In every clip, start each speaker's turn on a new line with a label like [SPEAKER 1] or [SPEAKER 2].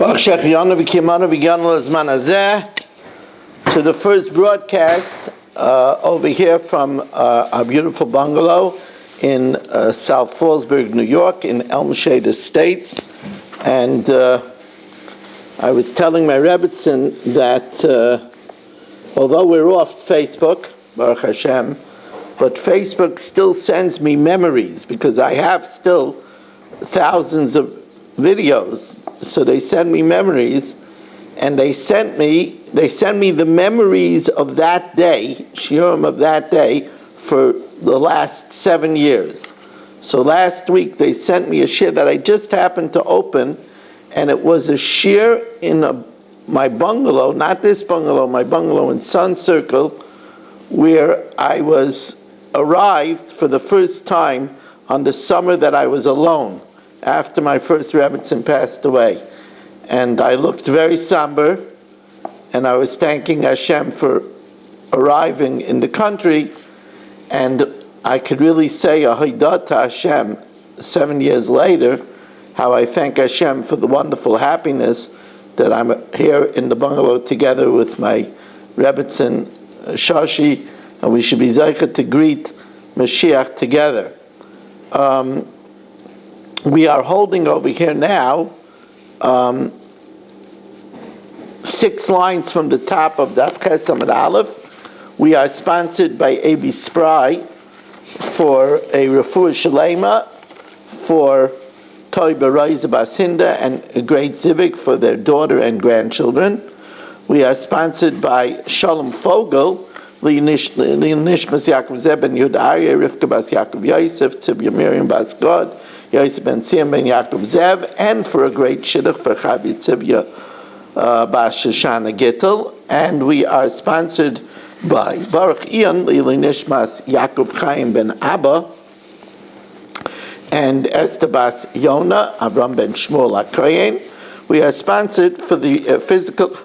[SPEAKER 1] To the first broadcast over here from our beautiful bungalow in South Fallsburg, New York, in Elm Shade Estates. And I was telling my Rebbitzin that although we're off Facebook, Baruch Hashem, but Facebook still sends me memories because I have still thousands of videos. So they send me memories, and they send me the memories of that day, shiurim of that day, for the last 7 years. So last week they sent me a shir that I just happened to open, and it was a shir in my bungalow, not this bungalow, my bungalow in Sun Circle, where I arrived for the first time on the summer that I was alone, after my first Rebbitzin passed away. And I looked very somber, and I was thanking Hashem for arriving in the country, and I could really say a Haidah to Hashem 7 years later, how I thank Hashem for the wonderful happiness that I'm here in the bungalow together with my Rebbitzin Shashi, and we should be zeicha to greet Mashiach together. We are holding over here now 6 lines from the top of Daf Ches Amud Aleph. We are sponsored by A.B. Spry for a Refuah Shalema for Toiba Reiza Bas Hinda and a great Zivik for their daughter and grandchildren. We are sponsored by Shalom Fogel, Nishmas Yaakov Zeb ben Yehuda Aryeh, Rivka Bas Yaakov Yosef, Tzibya Miriam Bas God, Yosef ben Tzim ben Yaakov Zev, and for a great shidduch for Chavi Tzibya Bas Shoshana Gittel. And we are sponsored by Baruch Ian, Lili Nishmas Yaakov Chaim ben Abba, and Esther Bas Yona, Avram ben Shmuel HaKoyen. We are sponsored for the physical,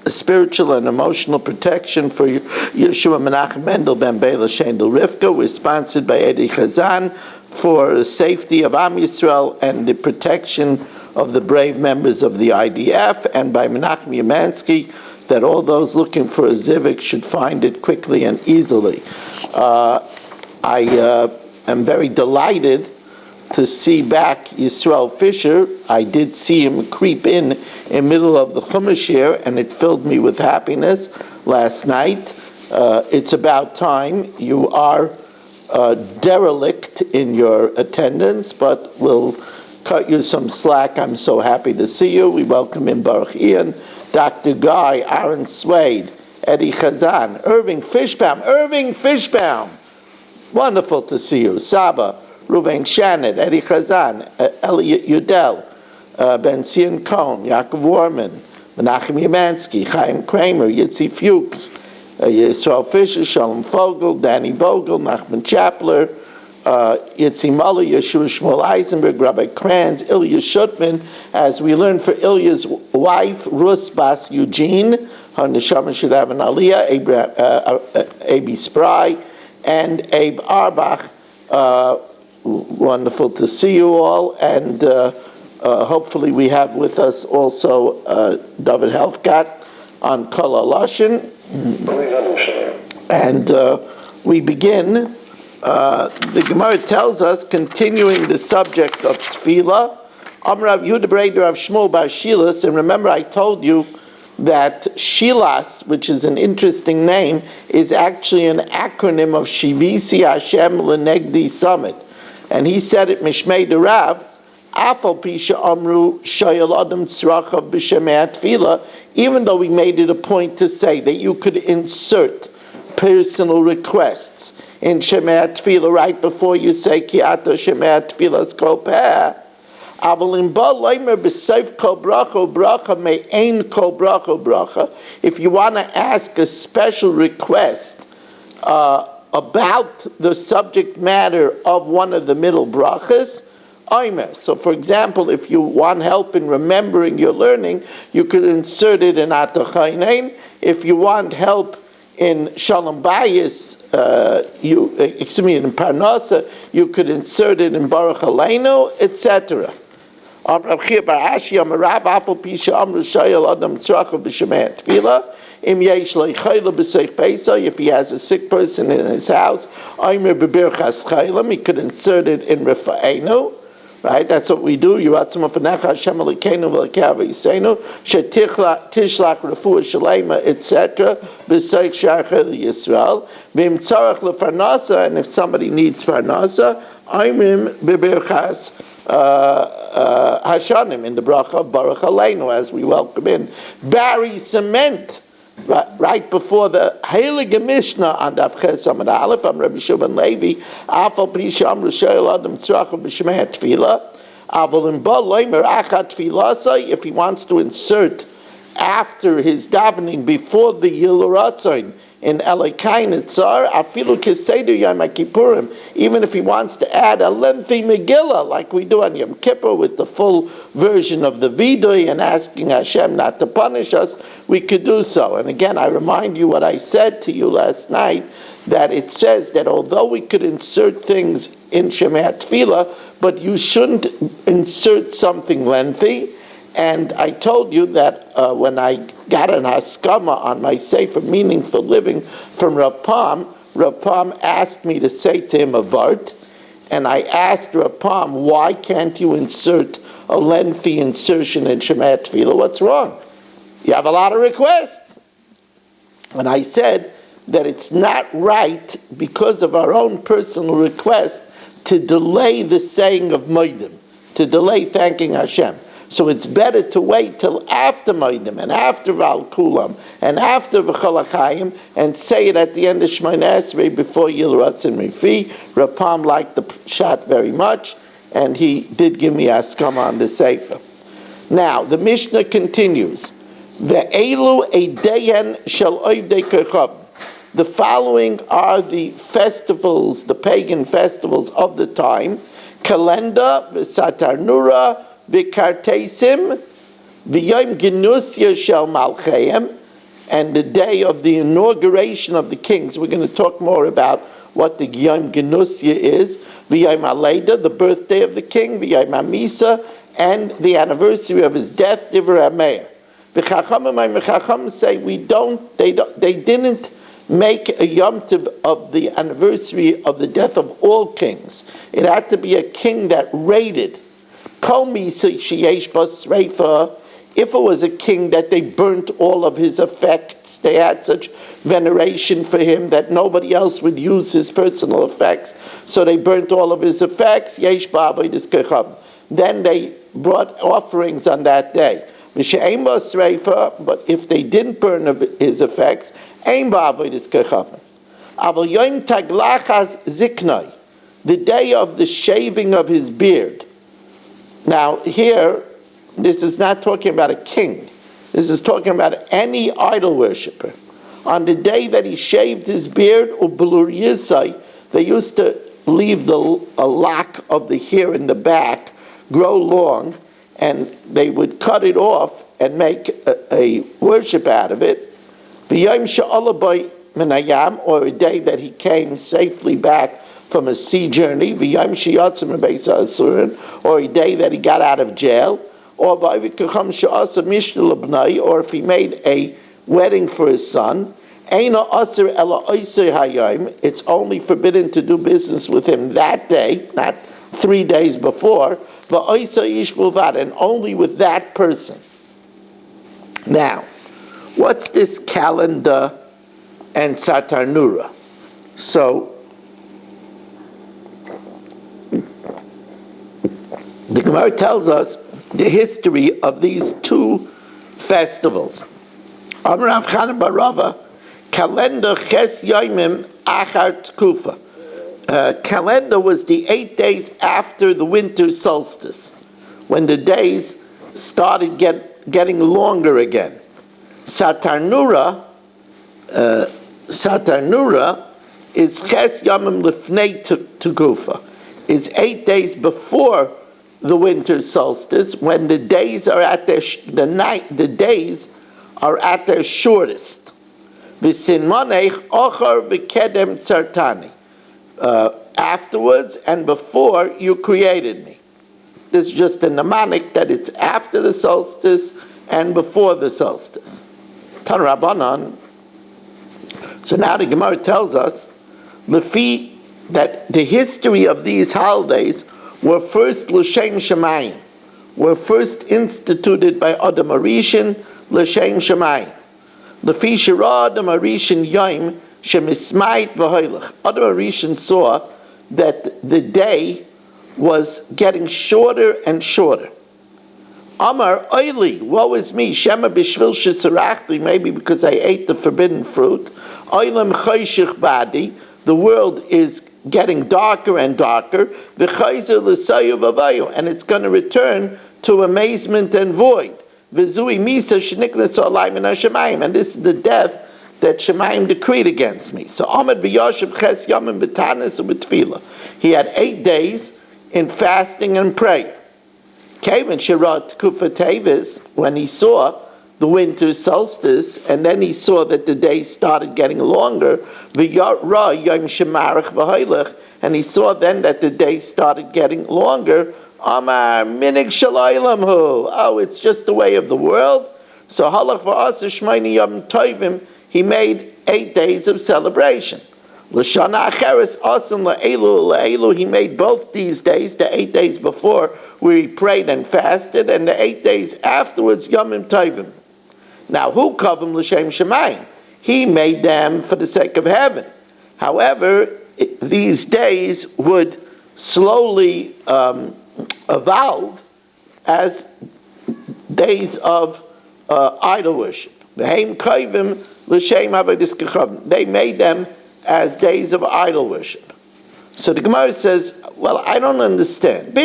[SPEAKER 1] spiritual, and emotional protection for Yeshua Menachem Mendel ben Bela Shendel Rivka. We're sponsored by Eddie Chazan for the safety of Am Yisrael and the protection of the brave members of the IDF, and by Menachem Yemansky, that all those looking for a Zivik should find it quickly and easily. I am very delighted to see back Yisrael Fisher. I did see him creep in middle of the Chumash here, and it filled me with happiness last night. It's about time. You are derelict in your attendance, but we'll cut you some slack. I'm so happy to see you. We welcome in Baruch Ian, Dr. Guy, Aaron Swade, Eddie Chazan, Irving Fishbaum. Wonderful to see you. Saba, Ruven Shannon, Eddie Chazan, Elliot Udell, Ben Sion Cohn, Yaakov Warman, Menachem Yemansky, Chaim Kramer, Yitzi Fuchs, Yisrael Fisher, Shalom Fogel, Danny Vogel, Nachman Chapler, Yitzi Muller, Yeshua Shmuel Eisenberg, Rabbi Kranz, Ilya Shutman, as we learned for Ilya's wife, Rus Bas Eugene, her neshama should have an aliyah, A.B. Spry, and Abe Arbach. Wonderful to see you all, and hopefully we have with us also David Helfgott on Kol HaLashon. And we begin, the Gemara tells us, continuing the subject of Tefillah, Amrav Yehuda Breder of Shmuel Bar Shilas, and remember I told you that Shilas, which is an interesting name, is actually an acronym of Shivisi Hashem Lenegdi Summit. And he said it Mishmei Derav, Afal Pisha Amru Shayal Adam Tzrachav B'Shemei Tefillah, even though we made it a point to say that you could insert personal requests in Shemei Tefillah right before you say Ki Ata Shemei Tefillah Kol Peh. Aval in Ba Leimer B'Seif Kol Bracha Bracha Me'ein Kol Bracha Bracha. If you want to ask a special request about the subject matter of one of the middle brachas, Omer. So, for example, if you want help in remembering your learning, you could insert it in Atachaynein. If you want help in Shalom Bayis, in Parnasa, you could insert it in Baruch Aleinu, etc. Rav Chia bar Ashi Amar Rav Afal Pisha Amru Shayel Adam Tzrachav B'Shemei Tefillah. Im yesh lo chayla b'seich peisa, if he has a sick person in his house, Aimer b'birchas chaylam, he could insert it in Rifa'enu, right? That's what we do. Yiratzim afanecha Hashem alikeinu v'alekeh v'yiseinu, shetishlach refuah shalema, etc. B'seich shachel Yisrael. V'im tzarach lefarnasa, and if somebody needs farnasa, Aimer b'birchas Hashanim, in the bracha of Baruch Aleinu, as we welcome in. Bury cement. Right before the Heilige Mishnah on Daf Ches Amud Aleph, I'm Rabbi Shimon Levi, Afal Pisha Amru Shayel Adam Tzrachav B'Shemei Tefillah, Avol in Ba Loimer Achat Tefillasai, if he wants to insert after his davening before the Yil Ratzon in Elokai Nitzar, Afilu Keseder Yom Kippurim, even if he wants to add a lengthy Megillah like we do on Yom Kippur with the full version of the Vidui and asking Hashem not to punish us, we could do so. And again, I remind you what I said to you last night, that it says that although we could insert things in Shemei Tefillah, but you shouldn't insert something lengthy. And I told you that when I got an haskama on my Sefer Meaningful Living from Rav Pam asked me to say to him a vart, and I asked Rav Pam, why can't you insert a lengthy insertion in Shemei Tefillah? What's wrong? You have a lot of requests. And I said that it's not right, because of our own personal request, to delay the saying of Moedim, to delay thanking Hashem. So it's better to wait till after Moedim and after Val Kulam and after V'chol HaChaim and say it at the end of Shmoneh Esrei before Yil Ratzon Rifi. Rav Pam liked the shot very much, and he did give me askama on the Sefer. Now, the Mishnah continues. Ve'elu eideyen shel oivdei kochav. The following are the festivals, the pagan festivals of the time. Kalenda, V'satar Nura, V'kartesim, V'yom Genusya shel Malcheim, and the day of the inauguration of the kings. We're going to talk more about what the Yom Genusya is. V'yom Aleida, the birthday of the king. V'yom Amisa, and the anniversary of his death. Divrei HaMeir. V'chachamim say they didn't make a Yom Tov of the anniversary of the death of all kings. It had to be a king that raided. If it was a king that they burnt all of his effects, they had such veneration for him that nobody else would use his personal effects, so they burnt all of his effects. Then they brought offerings on that day. But if they didn't burn his effects, the day of the shaving of his beard. Now here, this is not talking about a king. This is talking about any idol worshiper. On the day that he shaved his beard, they used to leave a lock of the hair in the back grow long, and they would cut it off and make a worship out of it. Or a day that he came safely back from a sea journey, or a day that he got out of jail, or if he made a wedding for his son. It's only forbidden to do business with him that day, not 3 days before, and only with that person. Now, what's this calendar and Satar Nura? So, the Gemara tells us the history of these two festivals. Amar Rav Chanan bar Rava, calendar ches yoimim achar tkufa. Calendar was the 8 days after the winter solstice, when the days started getting longer again. Satar Nura is ches yomim lifnei tkufa, is 8 days before the winter solstice, when the days are at their shortest. V'sinmonech ochar v'kedem tzartani. Afterwards and before you created me. This is just a mnemonic that it's after the solstice and before the solstice. Tan Rabbanan. So now the Gemara tells us that the history of these holidays were first l'shem shemayim, were first instituted by Adam Arishin l'shem shemayim. Lefi shira Adam Arishin yom shemismayit v'hoylech. Adam Arishin saw that the day was getting shorter and shorter. Amar oili, woe is me, shema b'shvil shesarachli, maybe because I ate the forbidden fruit. Oilam chayshich badi, the world is getting darker and darker. V'chayzer l'sayu v'avayu, and it's going to return to amazement and void. V'zui misa sheniknas alay min hashemayim, and this is the death that Shemayim decreed against me. So Amad b'yoshev ches yamim b'tanis u'b'tfila. He had 8 days in fasting and prayer. Kevin Shirat Kufa, when he saw the winter solstice, and then he saw that the days started getting longer, and he saw then that the days started getting longer. Amar minig shalaylamhu. Oh, it's just the way of the world. So halach v'asa shmayni yom tovim. He made 8 days of celebration. L'shana acheres asim la'elu. He made both these days, the 8 days before, where he prayed and fasted, and the 8 days afterwards, Yomim Tovim. Now, who kavim l'shem shemayim? He made them for the sake of heaven. However, these days would slowly evolve as days of idol worship. V'heim kavim l'shem avodas kachavim. They made them as days of idol worship. So the Gemara says, well, I don't understand.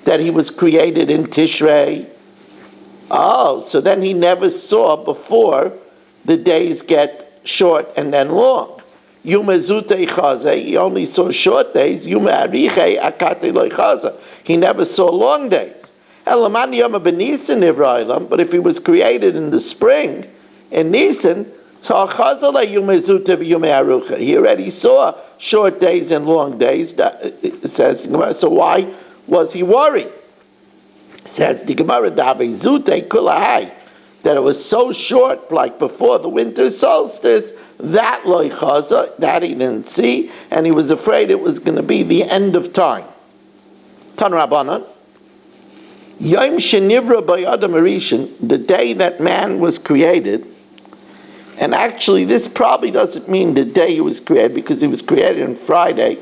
[SPEAKER 1] That he was created in Tishrei. Oh, so then he never saw before the days get short and then long. He only saw short days. He never saw long days. But if he was created in the spring, in Nisan, so he already saw short days and long days. It says, so why was he worried? It says the Gemara that it was so short, like before the winter solstice, that that he didn't see, and he was afraid it was going to be the end of time. Tan Rabbanan, Yom Shenivra by Adam Arishin, the day that man was created. And actually, this probably doesn't mean the day he was created, because he was created on Friday,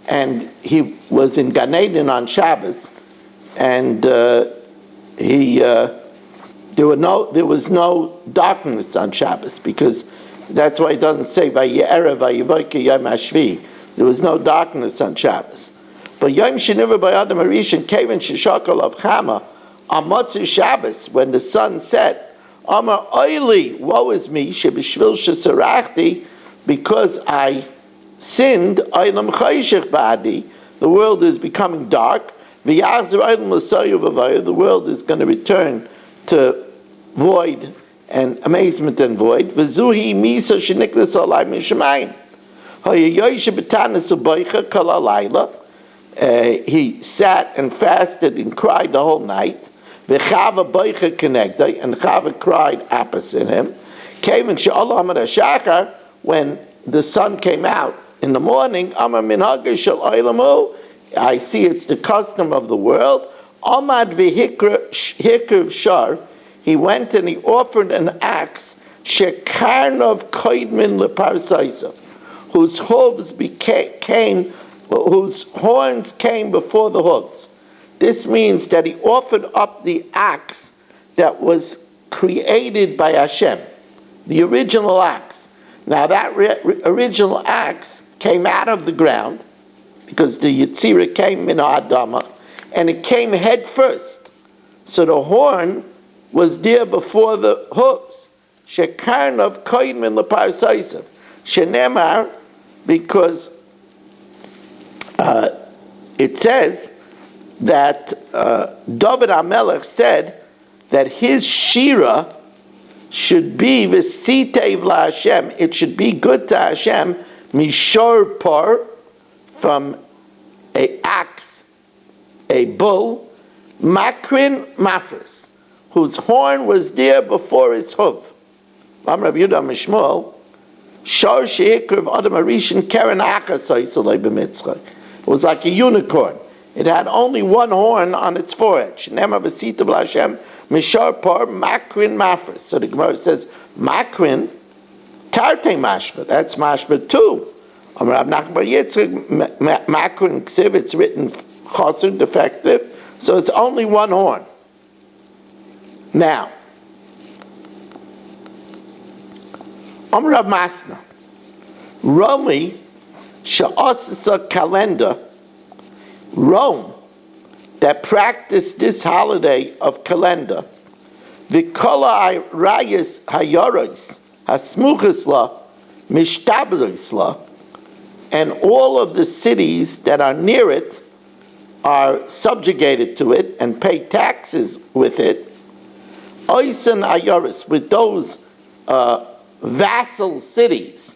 [SPEAKER 1] and he was in Gan Eden on Shabbos, and there was no darkness on Shabbos, because that's why it doesn't say Vaye'erev Vayevoike Yom Hashvi. There was no darkness on Shabbos. But Yom Sheniva by Adam Arishin Kevin Shishakal of Chama on Motzei Shabbos, when the sun set. Amar oili, woe is me, shebishvil shesarachti, because I sinned, oilam chayshich ba'adi, the world is becoming dark, v'yachzer oilam l'sayu v'avayu, the world is going to return to void and amazement and void, v'zuhi misa sheniklas alay min shemayim, hayayoyshe b'tanis u'boicha kol halayla, he sat and fasted and cried the whole night, V'chava boicha connected, and Chava cried opposite him. Came and she'Allah Amar Shachar, when the sun came out in the morning, Amar minhagah shel oilamu, I see it's the custom of the world. Amad v'hikriv shar, he went and he offered an axe, shekarnov koidmin leparsaisa, whose horns came before the hooves. This means that he offered up the axe that was created by Hashem, the original axe. Now that original axe came out of the ground, because the Yitzira came min ha'adama, and it came head first. So the horn was there before the hooves. Shekarnov koidmin leparsaisa. Shenemar, because it says that David HaMelech said that his shira should be v'sitev la'Hashem. It should be good to Hashem, mishor par, from a axe a bull, makrin mafris, whose horn was there before its hoof. Amar Rabbi Yehuda Mishmuel, shor sheikriv adam arishin keren achasai solei b'mitzchay. It was like a unicorn. It had only one horn on its forehead. Shnema v'sita v'lashem mishar par makrin mafris. So the Gemara says, makrin, tarte mashma. That's mashma too. Amar Rav Nachman bar Yitzchak, makrin ksiv, it's written chaser, defective. So it's only one horn. Now, Amar Rav Masna, Romi she'asasa calendar, Rome, that practiced this holiday of calendar, v'kola rayas hayoros hasmuchas la mishtablis la, and all of the cities that are near it are subjugated to it and pay taxes with it. Oisan ayoros, with those vassal cities,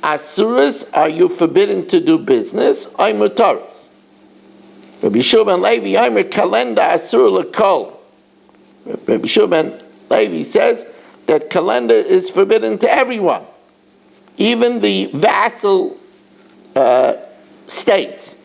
[SPEAKER 1] asuras, are you forbidden to do business? Ay mutaris. Rabbi Shua ben Levi, Yomer kalenda asur l'kol. Rabbi Shua ben Levi says that calendar is forbidden to everyone, even the vassal states.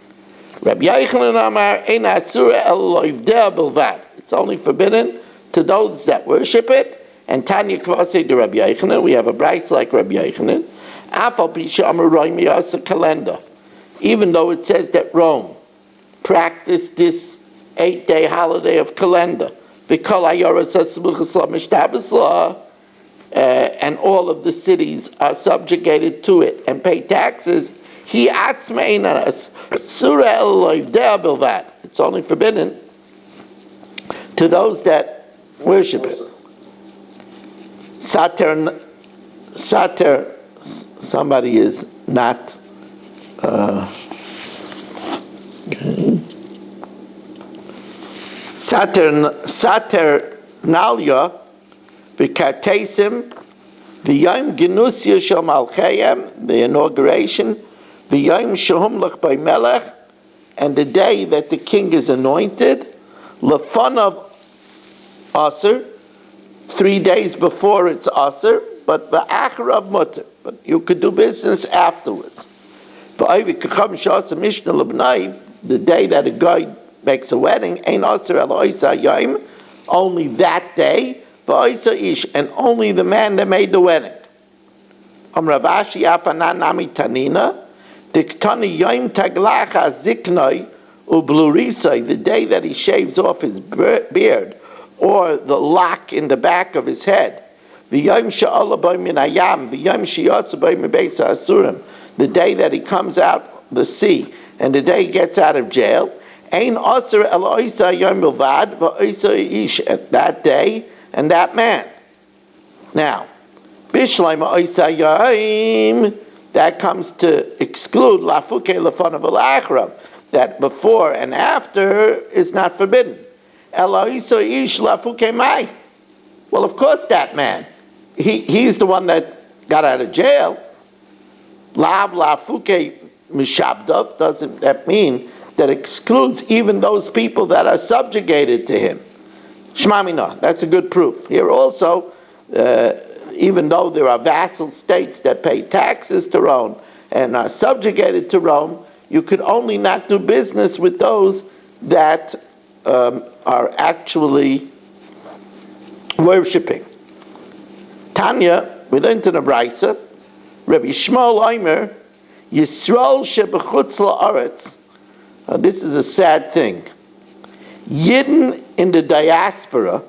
[SPEAKER 1] Rabbi Yochanan Amar, ein asur el loivdeh bilvad. It's only forbidden to those that worship it. And Tanya Kvasei de Rabbi Yochanan, we have a brayso like Rabbi Yochanan. Afal pisha amar Rome yasa calendar. Even though it says that Rome practiced this 8-day holiday of calendar, and all of the cities are subjugated to it and pay taxes. It's only forbidden to those that worship it. Sater, somebody is not. Saturnalia, v'kartesim, v'yom genusya shel malchayim, the inauguration, v'yom shehumlach by melech, and the day that the king is anointed, lefanav aser, 3 days before it's aser, but v'acharav mutter, but you could do business afterwards. The day that a guy makes a wedding, ain't aser el oisa yom, only that day, v'oisa ish, and only the man that made the wedding. Rav Ashi afanan nami tanina, diktani yom taglacha ziknoi ublurisai, the day that he shaves off his beard, or the lock in the back of his head. V'yom she'ala b'y min hayam, v'yom she'yotza b'y min beis ha'asurim, the day that he comes out the sea, and the day he gets out of jail, ein aser el oisa yom bilvad v'oisa ish, that day and that man. Now, bishleim oisa yom, that comes to exclude lafuke lefanav v'lachrav, that before and after is not forbidden. El oisa ish lafuke mai. Well, of course that man, he's the one that got out of jail. Lav lafuke mishabdav, doesn't that mean that excludes even those people that are subjugated to him? Shmamina, that's a good proof. Here also, even though there are vassal states that pay taxes to Rome and are subjugated to Rome, you could only not do business with those that are actually worshipping. Tanya, we learned in the brayso, Rabbi Shmuel Omer, Yisrael shebechutz la'aretz. This is a sad thing. Yidden in the diaspora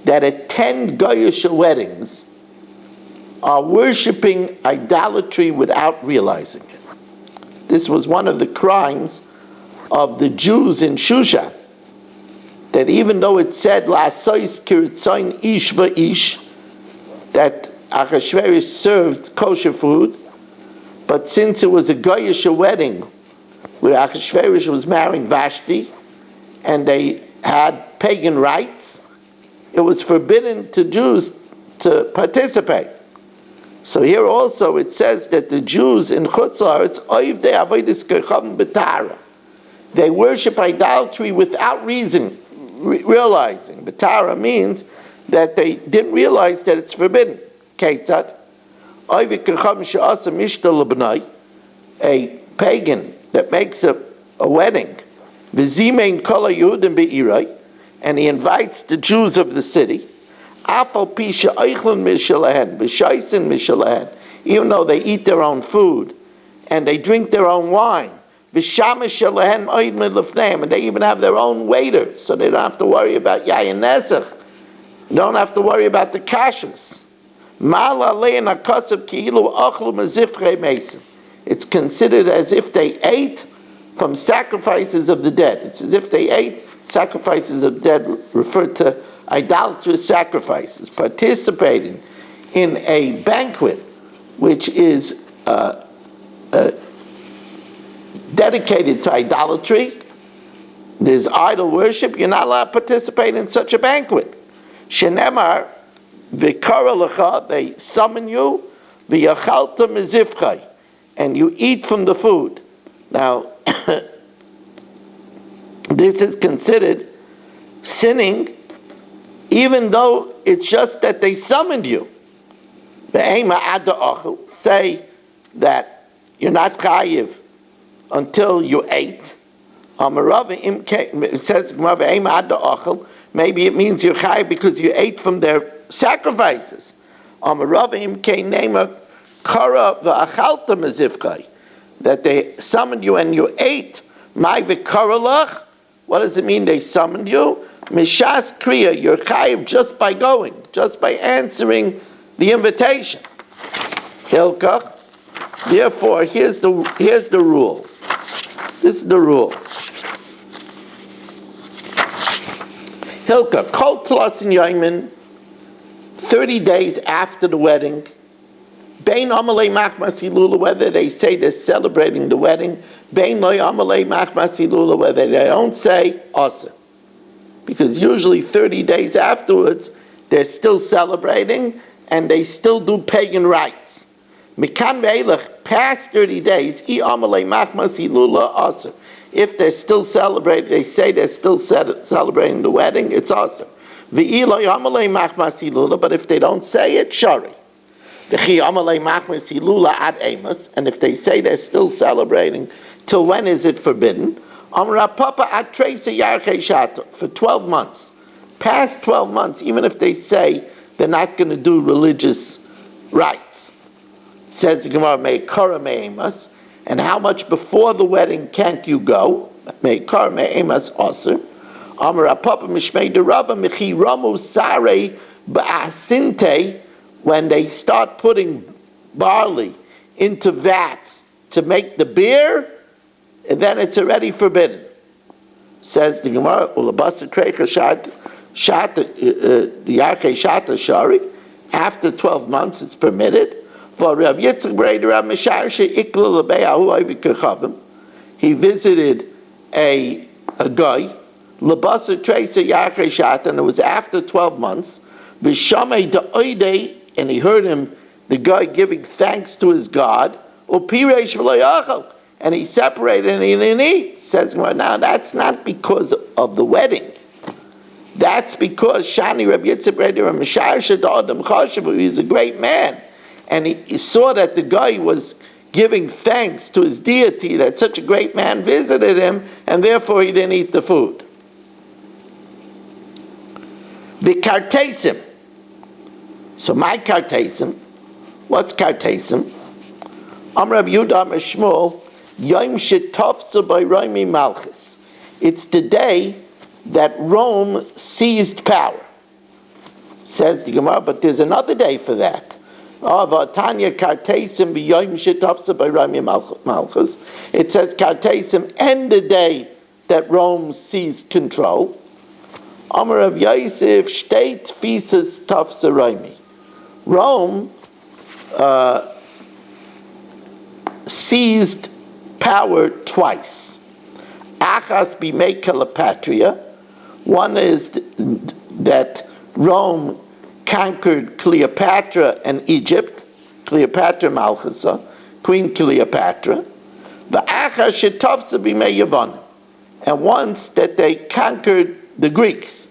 [SPEAKER 1] that attend Goyish weddings are worshiping idolatry without realizing it. This was one of the crimes of the Jews in Shushan, that even though it said la'asois kiritzoin ish v'ish, that Achashverosh served kosher food, but since it was a Goyish wedding where Achashverosh was marrying Vashti and they had pagan rites, it was forbidden to Jews to participate. So here also it says that the Jews in Chutz La'aretz oivdei avodas kochavim b'tara, They worship idolatry without realizing. Batara means that they didn't realize that it's forbidden. Ketzad, a pagan that makes a wedding, and he invites the Jews of the city, even though they eat their own food and they drink their own wine, and they even have their own waiters, so they don't have to worry about yayin nezach. They don't have to worry about the kashrus. It's considered as if they ate from sacrifices of the dead. It's as if they ate sacrifices of the dead, referred to idolatrous sacrifices, participating in a banquet which is dedicated to idolatry. There's idol worship. You're not allowed to participate in such a banquet. Shenemar, v'kara lecha, they summon you, v'yachalta mizivchai, and you eat from the food. Now, this is considered sinning, even though it's just that they summoned you. Say that you're not chayiv until you ate. It says, maybe it means you're chayiv because you ate from their sacrifices. That they summoned you and you ate. What does it mean they summoned you? Mishas kriya, you're chayiv just by going, just by answering the invitation. Hilkach. Therefore, here's the rule. This is the rule. Hilkach, kol tlasin yaimin, 30 days after the wedding, bein amalei machmas hilula, whether they say they're celebrating the wedding, bein loy amalei machmas hilula, whether they don't say asa. Because usually 30 days afterwards, they're still celebrating and they still do pagan rites. Mikan ve'elach, past 30 days, I amalei machmas hilula asa. If they're still celebrating, they say they're still celebrating the wedding, it's asa. Ve'i loy amalei machmas hilula, but if they don't say it, shari. And if they say they're still celebrating, till when is it forbidden? For 12 months. Past 12 months, even if they say they're not going to do religious rites. Says the Gemara, Me'ikara me'emas, and how much before the wedding can't you go? Me'ikara me'emas aser. Amar Papa Mishmei Derabba Michi Ramu Sare Ba'asinte, when they start putting barley into vats to make the beer, and then it's already forbidden. Says the Gemara, Ulabasa Trecha Shata Shari, after 12 months it's permitted. He visited a guy, Labasa Trecha Yachei Shata, and it was after 12 months. Vishamei Da'oidei, and he heard him, the guy giving thanks to his God, and he separated and he didn't eat. Says, well, now that's not because of the wedding. That's because Shani Rabbi Yitzchak he's a great man. And he saw that the guy was giving thanks to his deity, that such a great man visited him, and therefore he didn't eat the food. The kartesim. So my kartesim, what's kartesim? Amr Rabbi Yehuda Mishmol, Yom Shetafsa by Raimi Malchus. It's the day that Rome seized power. Says the Gemara, but there's another day for that. Vatanya kartesim b'Yom Shetafsa by Raimi Malchus. It says kartesim, and the day that Rome seized control. Amr of Yosef Shteit Fisas Tafsa Raimi. Rome seized power twice. Achas b'mei Cleopatra. One is that Rome conquered Cleopatra and Egypt, Cleopatra Malchusa, Queen Cleopatra. The Achas shetavsa b'mei Yavon. and once that they conquered the Greeks.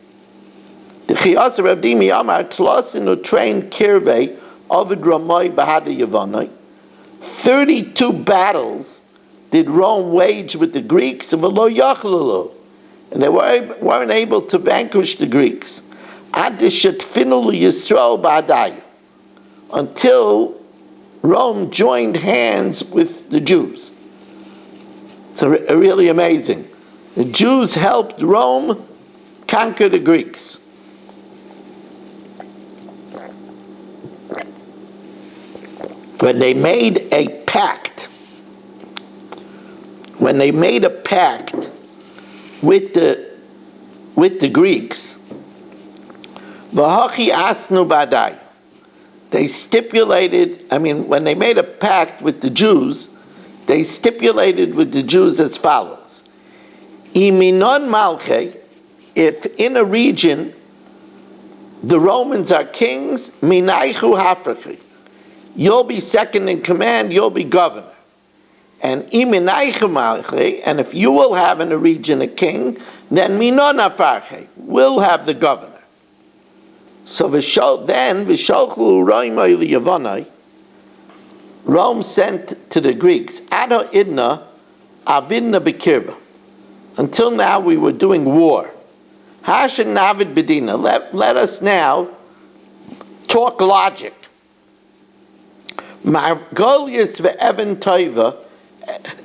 [SPEAKER 1] The Chiyasa Rav Dimi Amar Tlasinu trained Kirve Ovid Ramai Bahada Yavanai. 32 battles did Rome wage with the Greeks, and V'lo Yachlalu, and they weren't able to vanquish the Greeks. Adishat Finul Yisrael Ba'adai, until Rome joined hands with the Jews. It's really amazing. The Jews helped Rome conquer the Greeks. When they made a pact with the Greeks, V'hachi asnu badai, they stipulated, when they made a pact with the Jews, they stipulated with the Jews as follows. Iminon malche, if in a region the Romans are kings, minaichu hafrachi, you'll be second in command, you'll be governor. And iminaichu malche, and if you will have in a region a king, then minon afarche, we'll have the governor. So then v'sholchu roimai liyavanai, Rome sent to the Greeks, Ado idna avidna bekirba. Until now we were doing war. Hashan navid bedina. Let us now talk logic. Margolius ve'evan toiva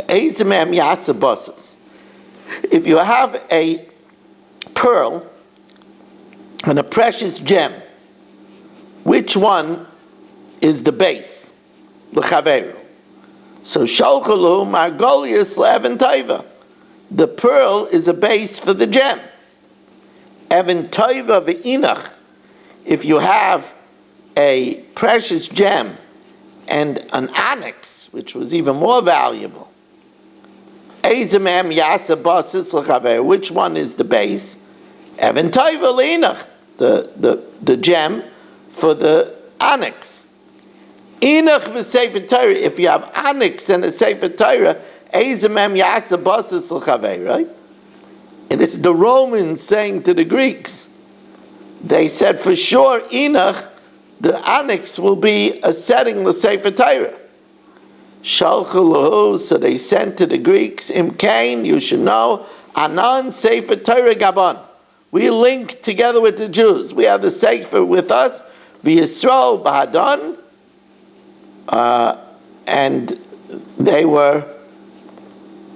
[SPEAKER 1] ezemem yasabosas. If you have a pearl and a precious gem, which one is the base? L'chaveru. So sholchalu margolius le'evan toiva. The pearl is a base for the gem. Evan toiva ve'inach. If you have a precious gem and an onyx, which was even more valuable, ezemem yasa basis l'chaveru. Which one is the base? Evan toiva le'inach. The gem for the onyx. Inach v'sefer Torah. If you have onyx and a sefer Torah, ezemem yasa basis l'chaveru, right? And this is the Romans saying to the Greeks. They said for sure, Enoch, the onyx will be a setting l'sefer Torah. Shalchalahu, so they sent to the Greeks, Imkain, you should know, Anan sefer Torah Gabon. We link together with the Jews. We have the sefer with us, v'Yisrael b'Hadon, and they were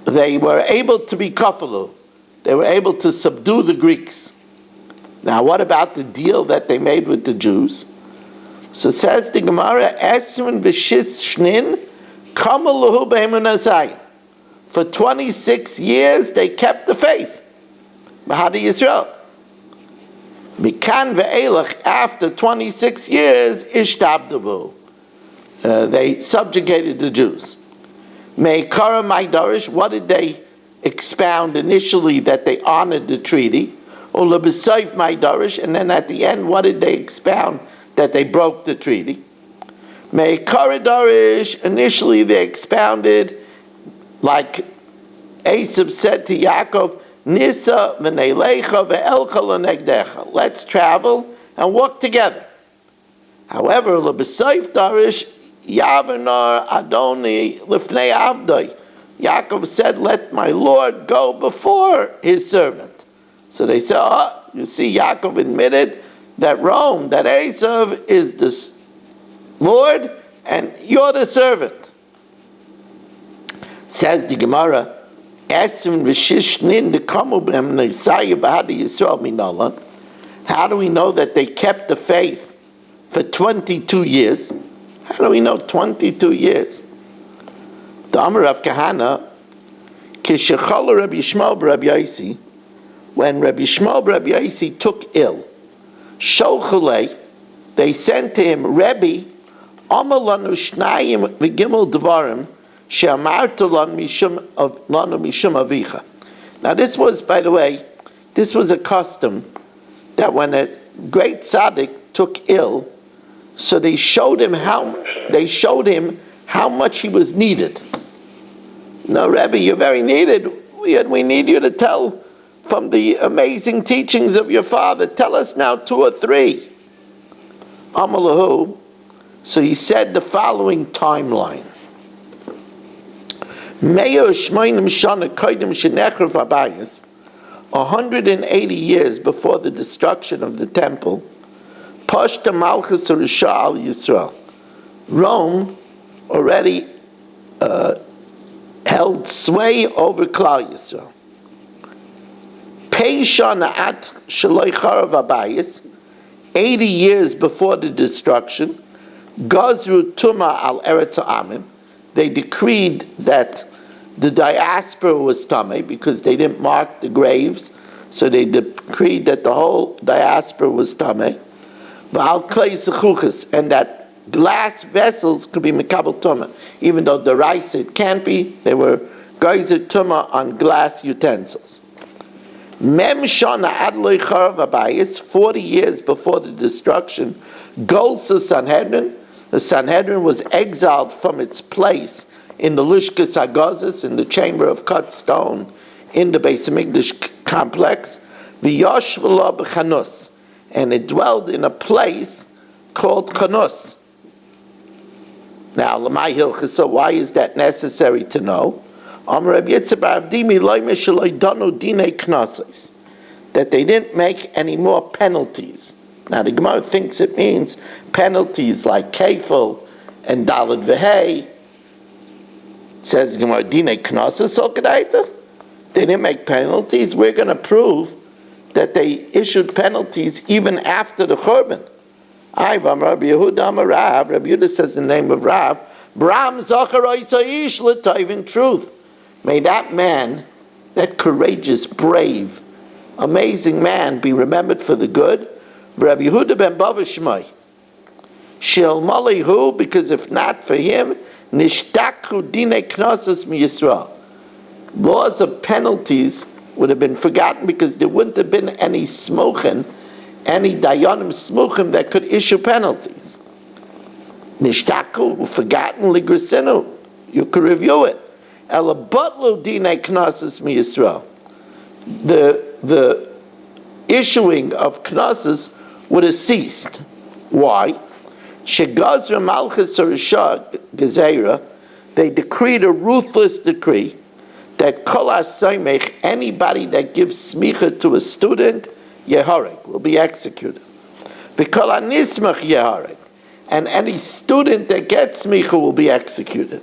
[SPEAKER 1] able to be kafalu. They were able to subdue the Greeks. Now, what about the deal that they made with the Jews? So says the Gemara, Esrin v'shis shnin kamaluhu b'emunasai. For 26 years, they kept the faith. B'hadi Yisrael. Mikan ve'elach, after 26 years, ishtabdavu. They subjugated the Jews. Me'ikara ma'idarish, what did they expound initially? That they honored the treaty. Or lebesayf ma'idarish, and then at the end, what did they expound? That they broke the treaty. Me'ikara darish, initially they expounded, like Esav said to Yaakov, Nisa v'neilecha ve'elcha l'negdecha. Let's travel and walk together. However, lebesayf darish, Yavanar Adoni Lifnei Avdai. Yaakov said, let my Lord go before his servant. So they said, you see, Yaakov admitted that Rome, that Esav is the Lord and you're the servant. Says the Gemara, how do we know that they kept the faith for 22 years? How do we know 22 years? The Amar of Kahana, Kishachala Rabbi Yishmael Rabbi Yaisi, when Rabbi Yishmael Rabbi Yaisi took ill, Sholchulei, they sent to him, Rebbe, Amar lanu shnayim v'gimel dvarim, she'amartu lanu mishum avicha. Now this was, by the way, this was a custom that when a great tzaddik took ill, so they showed him how much he was needed. No, Rebbe, you're very needed. We need you to tell from the amazing teachings of your father. Tell us now 2 or 3. Amalahu. So he said the following timeline. 180 years before the destruction of the temple, Pashta Malchus Risha al Yisrael. Rome already held sway over Klal Yisrael. Pei Shana at Shaloi Charav Abayis, 80 years before the destruction, Gazru Tuma al Eretz Amim, they decreed that the diaspora was Tameh because they didn't mark the graves, so they decreed that the whole diaspora was Tameh. V'al Klei Sechuchas, and that glass vessels could be Mekabel Tumah, even though the rice it can't be, they were Geyser Tumah on glass utensils. Mem Shana Adloi Charav Abayis, 40 years before the destruction, Golsa Sanhedrin, the Sanhedrin was exiled from its place in the Lishkas Hagazis, in the chamber of cut stone, in the Beis Hamikdash complex, V'yoshvela b'chanus, and it dwelled in a place called Chanus. Now, Lamai Hilchasa, why is that necessary to know? That they didn't make any more penalties. Now, the Gemara thinks it means penalties like kefil and dalad v'hei. Says the Gemara, Dinei Knossos, so they didn't make penalties. We're going to prove that they issued penalties even after the Churban. Rabbi Yehuda says in the name of Rav, Bram Zacharai Sayish L'Tayv, in truth. May that man, that courageous, brave, amazing man, be remembered for the good. Rabbi Yehuda ben Bava Shmai. Shel Malihu, because if not for him, Nishtakhu Dine Knossos mi Yisrael. Laws of penalties would have been forgotten because there wouldn't have been any smochen, any dayanim smuchim that could issue penalties. Nishtakhu, forgotten ligrisinu. You could review it. Ela butlu Dine Knossos mi Yisrael. The issuing of Knossos would have ceased. Why? Shegazra Malchus Risha Gezerah, they decreed a ruthless decree that Kol HaSaimech, anybody that gives smicha to a student, Yeharek, will be executed. V'Kol HaNismach Yeharek, and any student that gets smicha will be executed.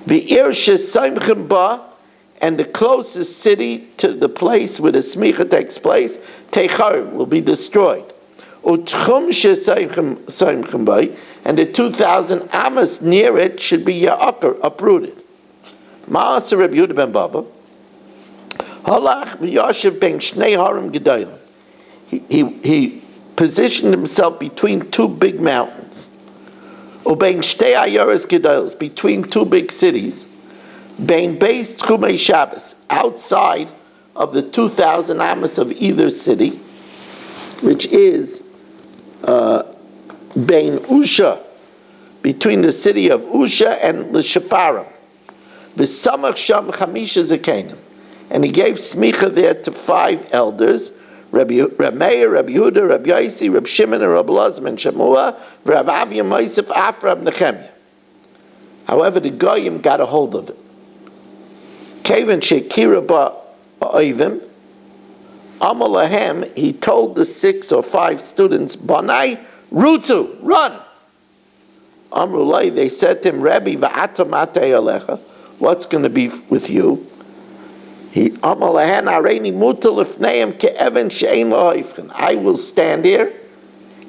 [SPEAKER 1] V'ir shesaimchem ba, and the closest city to the place where the smicha takes place, Techarim, will be destroyed. Utchum shesaimchem ba, and the 2,000 amas near it should be ya'akar, uprooted. Ma'aseh Rabbi Yehuda ben Bava, halach v'yashiv ben shnei harim gedolim. He positioned himself between 2 big mountains. Ubein shtei ayoros gedolos, between 2 big cities. Bein beis tchumei Shabbos, outside of the 2,000 amas of either city, which is Bein Usha, between the city of Usha and L'Shafarim. V'samach sham chamisha zakenim, and he gave smicha there to 5 elders: Rabbi Meir, Rabbi Yehuda, Rabbi Yaisi, Rabbi Shimon, and Rabbi Elazar and Shemua, Rabbi Avia Mosef, Afrab Nechemia. However, the Goyim got a hold of it. Kevin shekira ba oivim, Amalahem, he told the 6 or 5 students, Banai, Rutu, run! Amrulai, they said to him, Rabbi, va'ata matei alecha, what's going to be with you? Amalahen areini muta lefneim ke'even she'ein la'oifchen. I will stand here,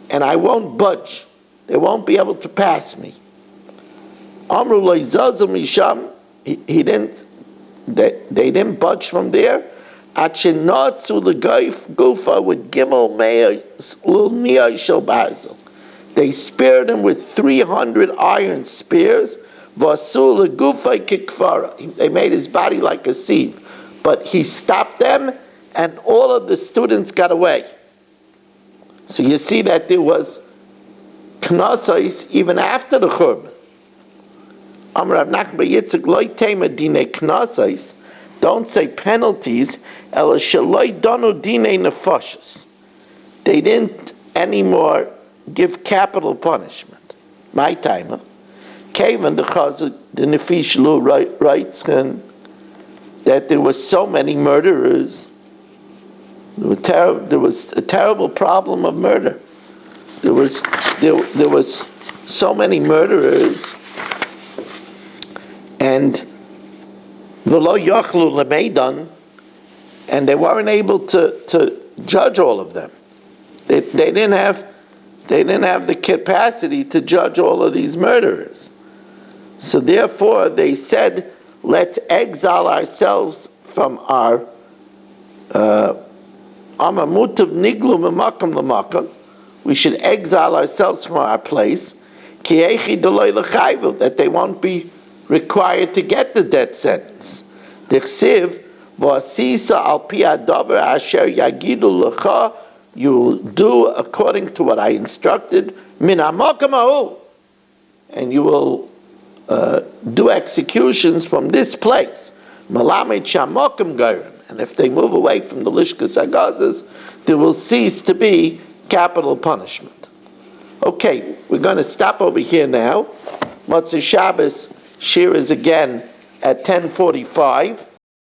[SPEAKER 1] and I won't budge. They won't be able to pass me. Amrulai zazu misham, they didn't budge from there. Achinatzu gufa with gimel me'ah l'niyah shel basil. They speared him with 300 iron spears. Vasul gufa kikvara. They made his body like a sieve, but he stopped them, and all of the students got away. So you see that there was knossos even after the churban. Amar Rav Nachman bar Yitzchak loy tema dine knossos don't say penalties, ela sheloi donu dinei nefashos. They didn't anymore give capital punishment. My timer. Kavan the Nefish Lu writes that there were so many murderers. There was a terrible problem of murder. There was so many murderers, and v'lo yachlu lemeidan, and they weren't able to judge all of them. They didn't have the capacity to judge all of these murderers. So therefore, they said, let's exile ourselves from our amamutav niglu memakam lemakam. We should exile ourselves from our place, that they won't be required to get the death sentence. Dichsiv v'asisa al pi hadavar asher yagidu lecha. You do according to what I instructed. Min hamakam hahu, and you will do executions from this place. Malamed shamakam gairim, and if they move away from the lishkas hagazas, there will cease to be capital punishment. Okay, we're going to stop over here now. Motzei Shabbos shir is again at 10:45.